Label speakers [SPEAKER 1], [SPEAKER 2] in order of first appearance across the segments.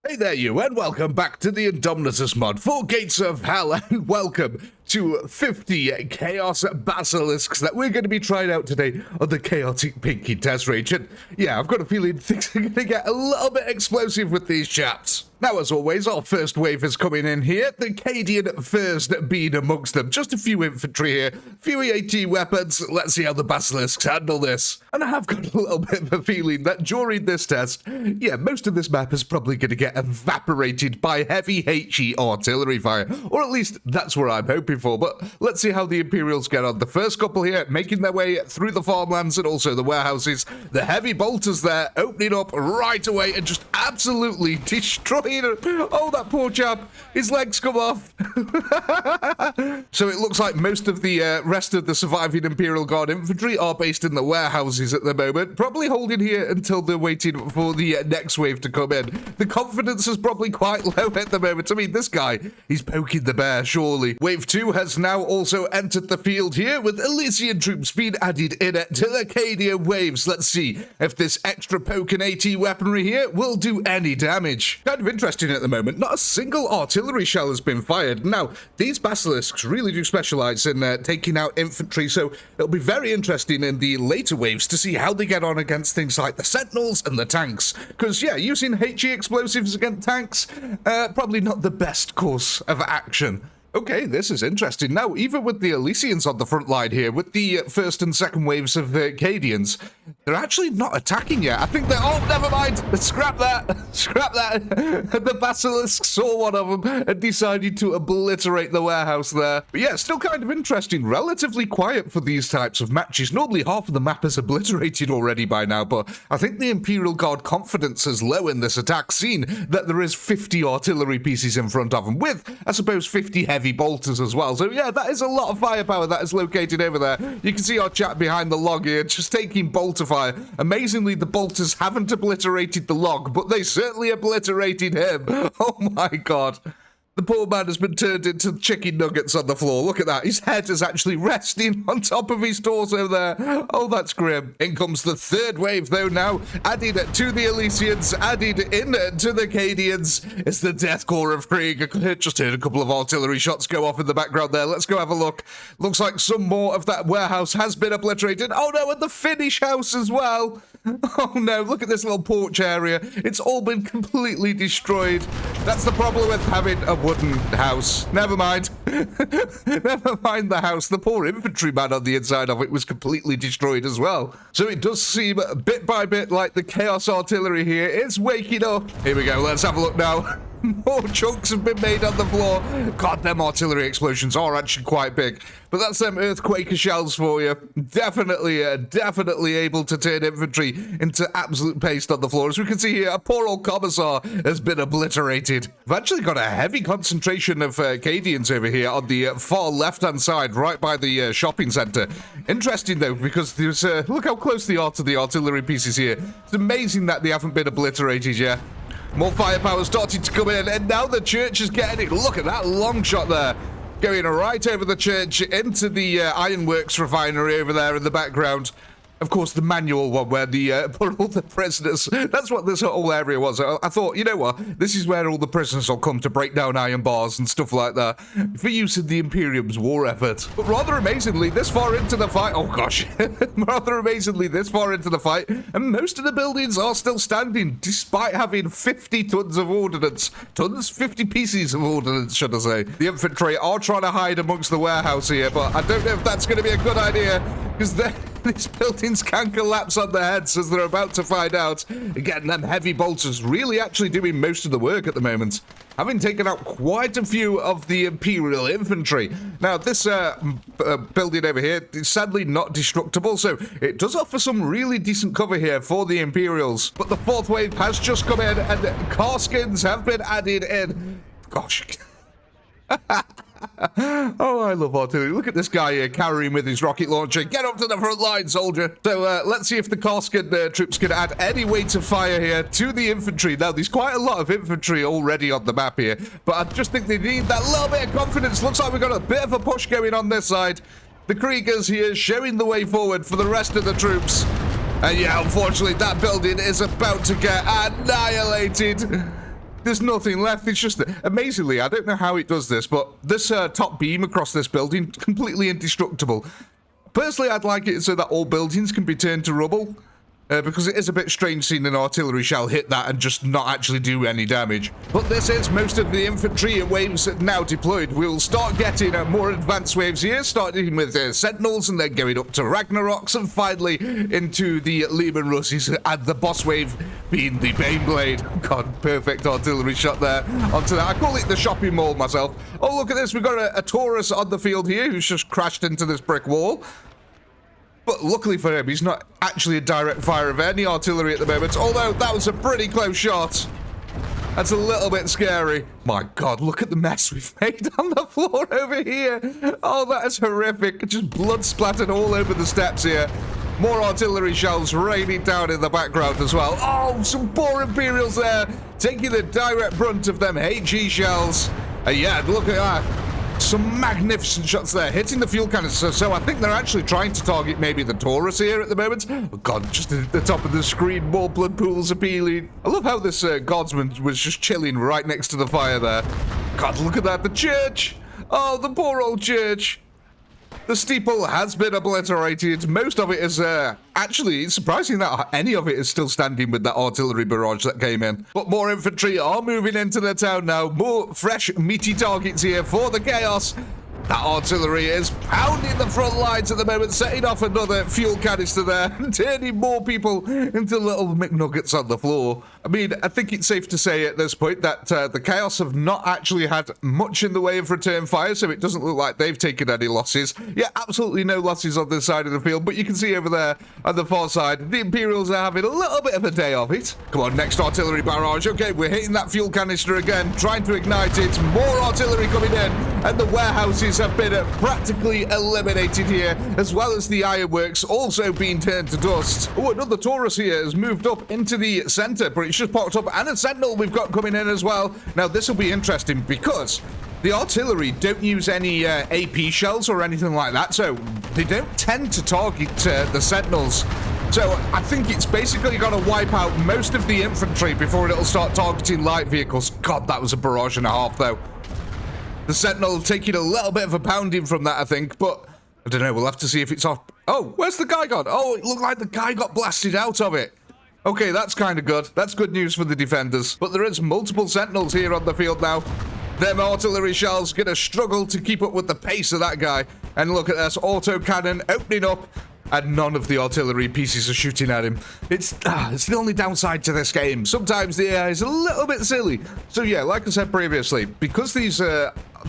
[SPEAKER 1] Hey there you, and welcome back to the Indomitus mod for Gates of Hell, and welcome to 50 Chaos Basilisks that we're going to be trying out today on the ChaoticPinky test range. And yeah, I've got a feeling things are going to get a little bit explosive with these chaps. Now, as always, our first wave is coming in here, the Cadian first being amongst them. Just a few infantry here, few AT weapons. Let's see how the Basilisks handle this. And I have got a little bit of a feeling that during this test, yeah, most of this map is probably going to get evaporated by heavy HE artillery fire. Or at least that's what I'm hoping for. But let's see how the Imperials get on. The first couple here making their way through the farmlands and also the warehouses. The heavy bolters there opening up right away and just absolutely destroying. Oh, that poor chap. His legs come off. So it looks like most of the rest of the surviving Imperial Guard infantry are based in the warehouses at the moment. Probably holding here until they're waiting for the next wave to come in. The confidence is probably quite low at the moment. I mean, this guy, he's poking the bear, surely. Wave 2 has now also entered the field here with Elysian troops being added in to the Cadian waves. Let's see if this extra poke and AT weaponry here will do any damage. Kind of interesting at the moment. Not a single artillery shell has been fired. Now, these basilisks really do specialize in taking out infantry, so it'll be very interesting in the later waves to see how they get on against things like the Sentinels and the tanks. Because, yeah, using HE explosives against tanks, probably not the best course of action. Okay, this is interesting. Now, even with the Elysians on the front line here, with the first and second waves of the Cadians, they're actually not attacking yet. I think they're... Oh, never mind. Scrap that. Scrap that. The Basilisk saw one of them and decided to obliterate the warehouse there. But yeah, still kind of interesting. Relatively quiet for these types of matches. Normally, half of the map is obliterated already by now, but I think the Imperial Guard confidence is low in this attack, seeing that there is 50 artillery pieces in front of them, with, I suppose, 50 heavy bolters as well. So yeah, that is a lot of firepower that is located over there. You can see our chap behind the log here just taking bolter fire. Amazingly, the bolters haven't obliterated the log, but they certainly obliterated him. Oh my god. The poor man has been turned into chicken nuggets on the floor. Look at that. His head is actually resting on top of his torso there. Oh, that's grim. In comes the third wave, though, now. Added to the Elysians, added in to the Cadians. It's the death core of Krieg. I just heard a couple of artillery shots go off in the background there. Let's go have a look. Looks like some more of that warehouse has been obliterated. Oh, no, and the finish house as well. Oh, no, look at this little porch area. It's all been completely destroyed. That's the problem with having a wooden house. Never mind. Never mind the house. The poor infantryman on the inside of it was completely destroyed as well. So it does seem bit by bit like the Chaos artillery here is waking up. Here we go. Let's have a look now. More chunks have been made on the floor. God, them artillery explosions are actually quite big. But that's them earthquaker shells for you. Definitely able to turn infantry into absolute paste on the floor. As we can see here, a poor old commissar has been obliterated. We've actually got a heavy concentration of Cadians over here on the far left-hand side, right by the shopping centre. Interesting, though, because there's look how close they are to the artillery pieces here. It's amazing that they haven't been obliterated yet. More firepower starting to come in, and now the church is getting it. Look at that long shot there. Going right over the church into the ironworks refinery over there in the background. Of course, the manual one where the put all the prisoners. That's what this whole area was. I thought, you know what? This is where all the prisoners will come to break down iron bars and stuff like that for use in the Imperium's war effort. But rather amazingly, this far into the fight, oh gosh, rather amazingly, this far into the fight, and most of the buildings are still standing despite having 50 tons of ordnance. 50 pieces of ordnance, should I say. The infantry are trying to hide amongst the warehouse here, but I don't know if that's going to be a good idea because these buildings can collapse on their heads, as they're about to find out. Again, them heavy bolters really actually doing most of the work at the moment, having taken out quite a few of the Imperial infantry. Now, this building over here is sadly not destructible, so it does offer some really decent cover here for the Imperials. But the fourth wave has just come in, and car skins have been added in. Gosh. Oh, I love artillery. Look at this guy here carrying with his rocket launcher. Get up to the front line, soldier. So let's see if the Karskin troops can add any weight of fire here to the infantry. Now, there's quite a lot of infantry already on the map here, but I just think they need that little bit of confidence. Looks like we've got a bit of a push going on this side. The Kriegers here showing the way forward for the rest of the troops. And yeah, unfortunately, that building is about to get annihilated. There's nothing left. It's just, amazingly, I don't know how it does this, but this top beam across this building, completely indestructible. Personally, I'd like it so that all buildings can be turned to rubble. Because it is a bit strange seeing an artillery shell hit that and just not actually do any damage. But this is most of the infantry waves now deployed. We'll start getting more advanced waves here, starting with Sentinels and then going up to Ragnaroks and finally into the Lehman Russies, and the boss wave being the Baneblade. God, perfect artillery shot there onto that. I call it the shopping mall myself. Oh, look at this. We've got a Taurus on the field here who's just crashed into this brick wall. But luckily for him, he's not actually a direct fire of any artillery at the moment, although that was a pretty close shot. That's a little bit scary. My God, look at the mess we've made on the floor over here. Oh, that is horrific. Just blood splattered all over the steps here. More artillery shells raining down in the background as well. Oh, some poor Imperials there, taking the direct brunt of them HE shells. Yeah, look at that. Some magnificent shots there, hitting the fuel canister. So I think they're actually trying to target maybe the Taurus here at the moment. Oh God, just at the top of the screen, more blood pools appealing. I love how this guardsman was just chilling right next to the fire there. God, look at that, the church. Oh, the poor old church. The steeple has been obliterated. Most of it is, actually, it's surprising that any of it is still standing with that artillery barrage that came in. But more infantry are moving into the town now. More fresh, meaty targets here for the Chaos. That artillery is pounding the front lines at the moment, setting off another fuel canister there, and turning more people into little McNuggets on the floor. I mean, I think it's safe to say at this point that the Chaos have not actually had much in the way of return fire, so it doesn't look like they've taken any losses. Yeah, absolutely no losses on this side of the field, but you can see over there on the far side, the Imperials are having a little bit of a day of it. Come on, next artillery barrage. Okay, we're hitting that fuel canister again, trying to ignite it. More artillery coming in, and the warehouses have been practically eliminated here, as well as the ironworks also being turned to dust. Oh, another Taurus here has moved up into the center, but it's just popped up, and a Sentinel we've got coming in as well. Now, this will be interesting because the artillery don't use any AP shells or anything like that, so they don't tend to target the Sentinels. So I think it's basically going to wipe out most of the infantry before it'll start targeting light vehicles. God, that was a barrage and a half, though. The Sentinel taking a little bit of a pounding from that, I think, but I don't know. We'll have to see if it's off. Oh, where's the guy gone? Oh, it looked like the guy got blasted out of it. Okay, that's kind of good. That's good news for the defenders. But there is multiple Sentinels here on the field now. Them artillery shells going to struggle to keep up with the pace of that guy. And look at this autocannon opening up, and none of the artillery pieces are shooting at him. It's the only downside to this game. Sometimes the AI is a little bit silly. So yeah, like I said previously, because these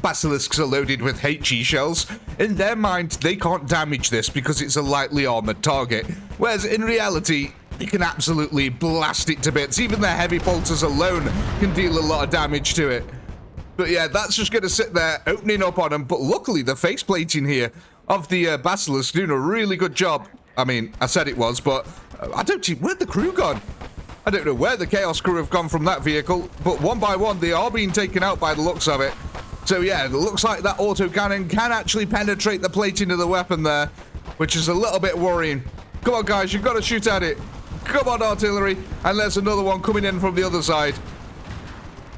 [SPEAKER 1] basilisks are loaded with HE shells, in their mind, they can't damage this because it's a lightly armored target. Whereas in reality, they can absolutely blast it to bits. Even their heavy bolters alone can deal a lot of damage to it. But yeah, that's just going to sit there opening up on them. But luckily, the faceplating here of the Basilisk doing a really good job. I mean, I said it was, but I don't see where'd the crew gone. I don't know where the Chaos crew have gone from that vehicle, but one by one, they are being taken out by the looks of it. So yeah, it looks like that autocannon can actually penetrate the plating of the weapon there, which is a little bit worrying. Come on, guys, you've got to shoot at it. Come on, artillery. And there's another one coming in from the other side.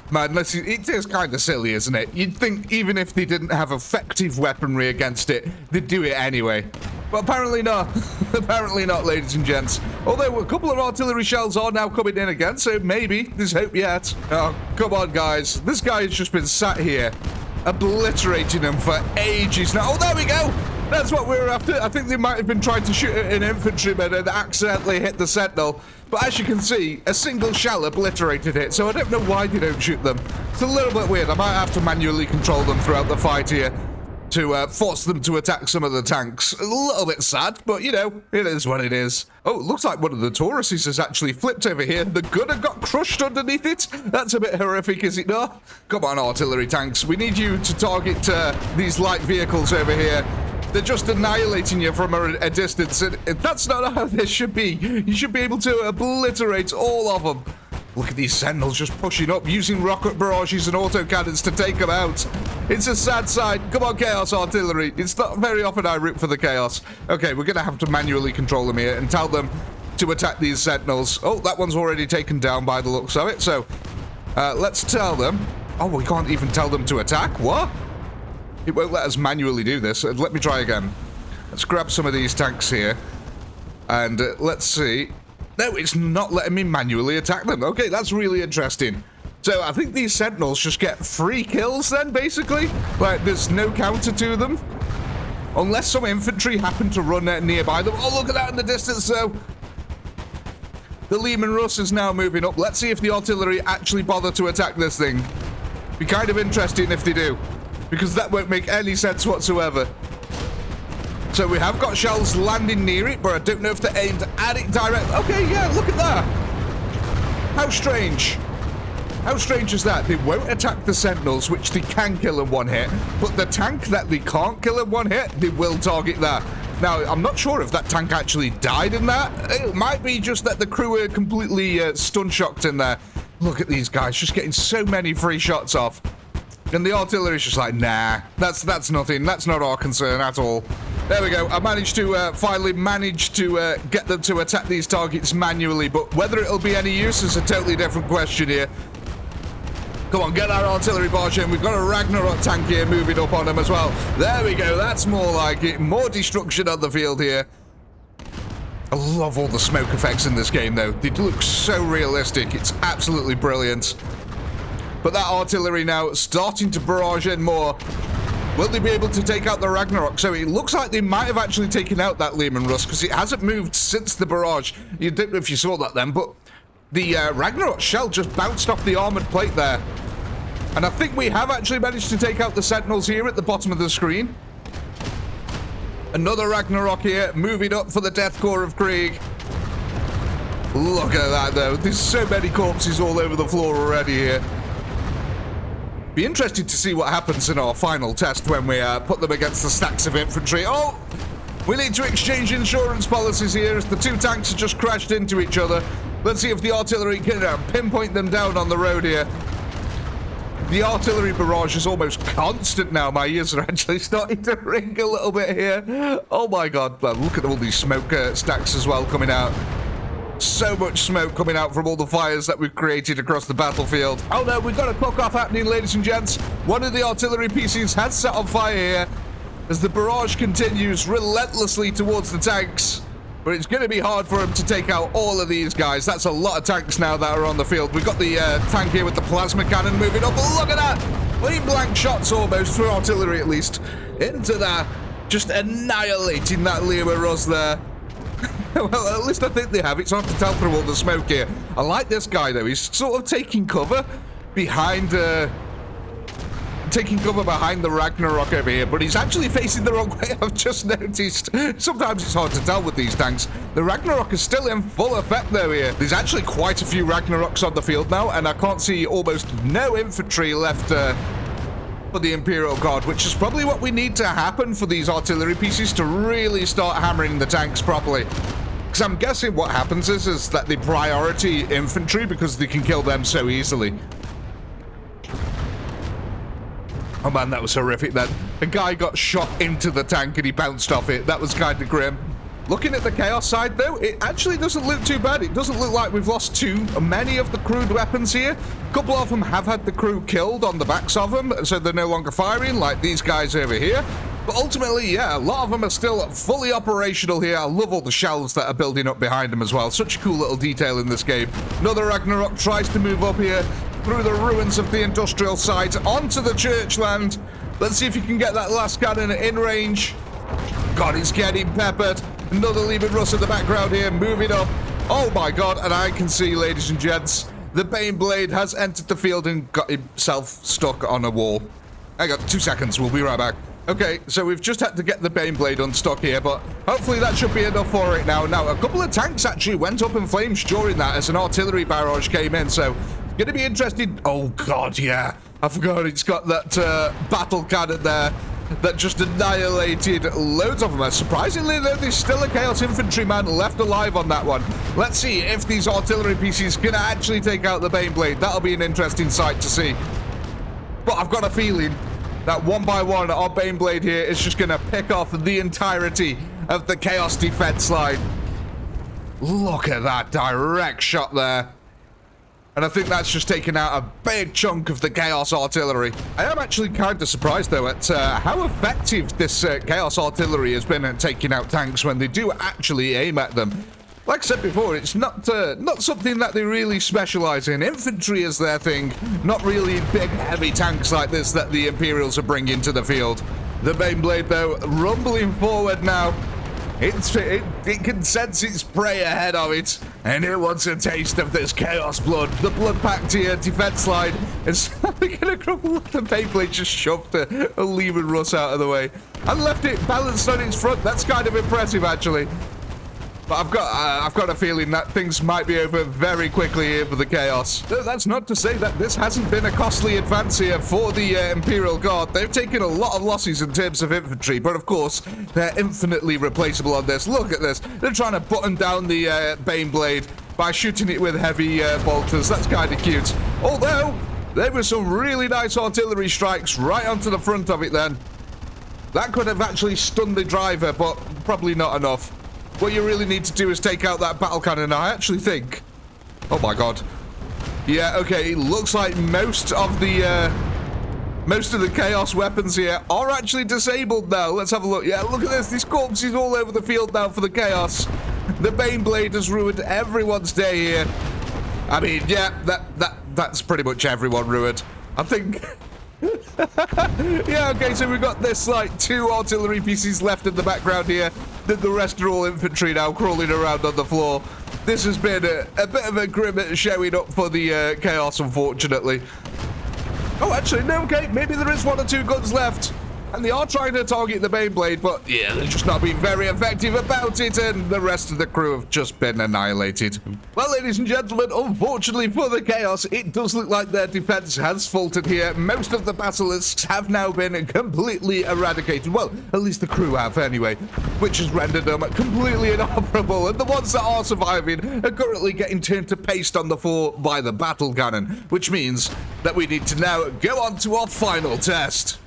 [SPEAKER 1] Man, it is kind of silly, isn't it? You'd think even if they didn't have effective weaponry against it, they'd do it anyway. But apparently not. Apparently not, ladies and gents. Although a couple of artillery shells are now coming in again, so maybe there's hope yet. Oh, come on, guys. This guy has just been sat here, obliterating them for ages now. Oh, there we go. That's what we were after. I think they might have been trying to shoot at an infantryman and accidentally hit the Sentinel. But as you can see, a single shell obliterated it, so I don't know why they don't shoot them. It's a little bit weird. I might have to manually control them throughout the fight here to force them to attack some of the tanks. A little bit sad, but you know, it is what it is. Oh, it looks like one of the Tauruses has actually flipped over here. The gunner got crushed underneath it. That's a bit horrific, is it not? Come on, artillery tanks. We need you to target these light vehicles over here. They're just annihilating you from a distance, and that's not how this should be. You should be able to obliterate all of them. Look at these Sentinels just pushing up, using rocket barrages and autocannons to take them out. It's a sad sight. Come on, Chaos Artillery. It's not very often I root for the Chaos. Okay, we're going to have to manually control them here and tell them to attack these Sentinels. Oh, that one's already taken down by the looks of it, so Let's tell them. Oh, we can't even tell them to attack? What? It won't let us manually do this. Let me try again. Let's grab some of these tanks here. And let's see. No, it's not letting me manually attack them. Okay, that's really interesting. So I think these Sentinels just get free kills then, basically. Like, there's no counter to them. Unless some infantry happen to run nearby them. Oh, look at that in the distance, though. The Lehman Russ is now moving up. Let's see if the artillery actually bother to attack this thing. Be kind of interesting if they do, because that won't make any sense whatsoever. So we have got shells landing near it, but I don't know if they're aimed at it direct. Okay, yeah, look at that. How strange. How strange is that? They won't attack the Sentinels, which they can kill in one hit, but the tank that they can't kill in one hit, they will target that. Now, I'm not sure if that tank actually died in that. It might be just that the crew are completely stun-shocked in there. Look at these guys, just getting so many free shots off. And the artillery's just like, nah, that's nothing. That's not our concern at all. There we go. I managed to finally get them to attack these targets manually, but whether it'll be any use is a totally different question here. Come on, get our artillery barge in. We've got a Ragnarok tank here moving up on them as well. There we go. That's more like it. More destruction on the field here. I love all the smoke effects in this game, though. They look so realistic. It's absolutely brilliant. But that artillery now starting to barrage in more. Will they be able to take out the Ragnarok? So it looks like they might have actually taken out that Lehman Russ, because it hasn't moved since the barrage. You don't know if you saw that then, but the Ragnarok shell just bounced off the armored plate there. And I think we have actually managed to take out the Sentinels here at the bottom of the screen. Another Ragnarok here, moving up for the Death Corps of Krieg. Look at that, though. There's so many corpses all over the floor already here. Be interested to see what happens in our final test when we put them against the stacks of infantry. Oh! We need to exchange insurance policies here as the two tanks have just crashed into each other. Let's see if the artillery can pinpoint them down on the road here. The artillery barrage is almost constant now. My ears are actually starting to ring a little bit here. Oh my god. Well, look at all these smoke stacks as well coming out. So much smoke coming out from all the fires that we've created across the battlefield. Oh no, we've got a cook-off happening, ladies and gents. One of the artillery pieces has set on fire here as the barrage continues relentlessly towards the tanks. But it's going to be hard for him to take out all of these guys. That's a lot of tanks now that are on the field. We've got the tank here with the plasma cannon moving up. Look at that! Point blank shots almost, for artillery at least, into that. Just annihilating that Lehman Russ there. Well, at least I think they have. It's hard to tell through all the smoke here. I like this guy, though. He's sort of taking cover behind the Ragnarok over here, but he's actually facing the wrong way. I've just noticed. Sometimes it's hard to tell with these tanks. The Ragnarok is still in full effect, though, here. There's actually quite a few Ragnaroks on the field now, and I can't see almost no infantry left for the Imperial Guard, which is probably what we need to happen for these artillery pieces to really start hammering the tanks properly. Because I'm guessing what happens is that they priority infantry because they can kill them so easily. Oh man, that was horrific then. A guy got shot into the tank and he bounced off it. That was kind of grim. Looking at the Chaos side, though, it actually doesn't look too bad. It doesn't look like we've lost too many of the crewed weapons here. A couple of them have had the crew killed on the backs of them, so they're no longer firing, like these guys over here. But ultimately, yeah, a lot of them are still fully operational here. I love all the shells that are building up behind them as well. Such a cool little detail in this game. Another Ragnarok tries to move up here through the ruins of the industrial site onto the church land. Let's see if you can get that last cannon in range. God, it's getting peppered. Another Lehman Russ in the background here, moving up. Oh my god, and I can see, ladies and gents, the Baneblade has entered the field and got himself stuck on a wall. I got 2 seconds, we'll be right back. Okay, so we've just had to get the Baneblade unstuck here, but hopefully that should be enough for it now. Now, a couple of tanks actually went up in flames during that as an artillery barrage came in, so gonna be interesting. Oh god, yeah. I forgot it's got that battle cannon there that just annihilated loads of them. Surprisingly, though, there's still a Chaos infantryman left alive on that one. Let's see if these artillery pieces can actually take out the Baneblade. That'll be an interesting sight to see. But I've got a feeling that one by one, our Baneblade here is just going to pick off the entirety of the Chaos defense line. Look at that direct shot there. And I think that's just taken out a big chunk of the Chaos Artillery. I am actually kind of surprised, though, at how effective this Chaos Artillery has been at taking out tanks when they do actually aim at them. Like I said before, it's not something that they really specialize in. Infantry is their thing, not really big, heavy tanks like this that the Imperials are bringing to the field. The Baneblade, though, rumbling forward now. It can sense its prey ahead of it, and it wants a taste of this chaos blood. The blood-packed here defense line is gonna crumble. The Baneblade just shoved a Lehman Russ out of the way and left it balanced on its front. That's kind of impressive, actually. But I've got a feeling that things might be over very quickly here for the Chaos. Though that's not to say that this hasn't been a costly advance here for the Imperial Guard. They've taken a lot of losses in terms of infantry, but of course, they're infinitely replaceable on this. Look at this. They're trying to button down the Baneblade by shooting it with heavy bolters. That's kind of cute. Although, there were some really nice artillery strikes right onto the front of it then. That could have actually stunned the driver, but probably not enough. What you really need to do is take out that battle cannon, I actually think. Oh my god. Yeah, okay, it looks like most of the Chaos weapons here are actually disabled now. Let's have a look. Yeah, look at this. These corpses all over the field now for the Chaos. The Baneblade has ruined everyone's day here. I mean, yeah, that's pretty much everyone ruined. I think... Yeah, okay, so we've got this, like, 2 artillery pieces left in the background here. The rest are all infantry now crawling around on the floor. This has been a bit of a grim showing up for the Chaos, unfortunately. Oh, actually, no, okay, maybe there is 1 or 2 guns left. And they are trying to target the Baneblade, but yeah, they're just not being very effective about it, and the rest of the crew have just been annihilated. Well, ladies and gentlemen, unfortunately for the Chaos, it does look like their defense has faltered here. Most of the basilisks have now been completely eradicated. Well, at least the crew have anyway, which has rendered them completely inoperable, and the ones that are surviving are currently getting turned to paste on the floor by the battle cannon, which means that we need to now go on to our final test.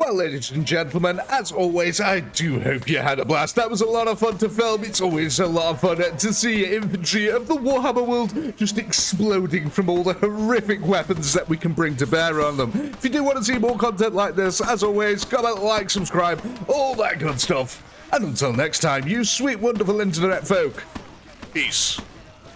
[SPEAKER 1] Well, ladies and gentlemen, as always, I do hope you had a blast. That was a lot of fun to film. It's always a lot of fun to see infantry of the Warhammer world just exploding from all the horrific weapons that we can bring to bear on them. If you do want to see more content like this, as always, comment, like, subscribe, all that good stuff. And until next time, you sweet, wonderful internet folk, peace.